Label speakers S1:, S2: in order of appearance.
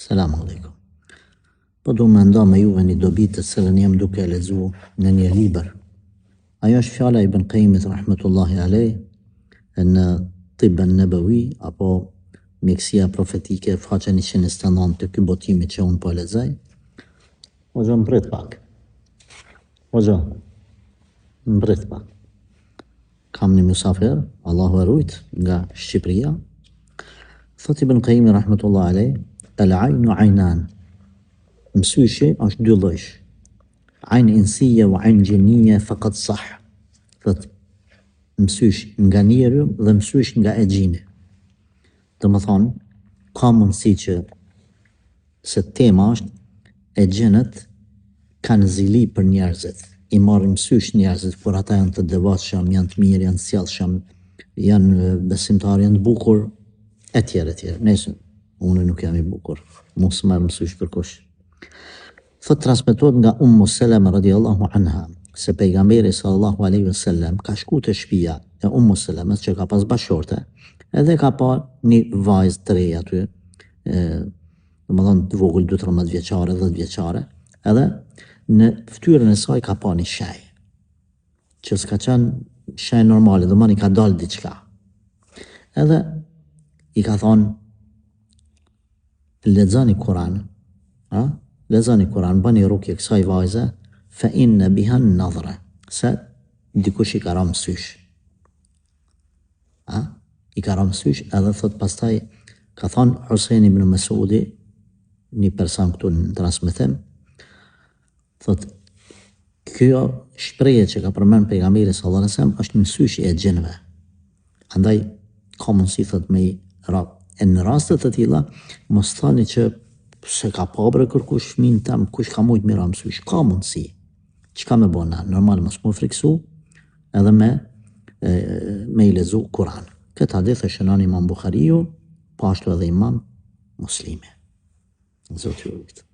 S1: Selamu alaikum. Po du me nda me juve një dobi të cilën jam duke lexu në një libër. Ajo është fjala i Ibn Qayyimit rahmetullahi alej në Tibben Nabawi apo mjekësia profetike faqe 129 të ky botimi që unë po lexoj. Hoxha mbret pak. Hoxha mbret pak. Kam një musafir, Allahu e rujt nga Shqipëria. Thot Ibn Qayyimi rahmetullahi alej, al-aynu aynan. Mësyshi është dy lloj. Ayn insije wa ayn jinnie faqad sah. Thot mësysh nga njeriu dhe mësysh nga e gjini. Do të thonë ka mundësi që se tema është e gjenët kanë zili për njerëzit. I marrin mësysh njerëzit kur ata janë të devotshëm, janë të mirë, janë të sjellshëm, janë besimtarë, janë të bukur, etj. Nëse unë nuk jam i bukur, mos marr mësysh për kush. Thot transmetohet nga Selama radiallahu anha se pejgamberi sallallahu alaihi wasallam ka shku te shtëpia e Selamas që ka pas bashorte, edhe ka pa një vajzë të re aty, domethënë të vogël 12-13 vjeçare, 10 vjeçare, edhe në fytyrën e saj ka pa një shenjë që s'ka qenë shenjë normale, domethënë i ka dalë diçka. Edhe i ka thonë lexoni Kur'an, lexoni Kur'an, bani rukje kësaj vajze, fa inna biha an-nadhra, se dikush i ka rënë mësysh. I ka rënë mësysh, edhe thot pastaj ka thonë Husaini ibn Mas'udi, një person këtu në transmetim, thot kjo shprehje që ka përmend pejgamberi sallallahu alaihi wasallam është mësysh i xhenëve. Andaj ka mundësi thot me i rap. E në rastet të tilla mos thani që se ka pabre kërkush fëmin tam, kush ka mujt mira mësysh, ka mundësi. Çka me bona, normal mos më friksu, edhe me i lexu Kur'an. Këtë hadith e shënon Imam Buhariu, po ashtu edhe Imam Muslimi. Zoti ju rujt.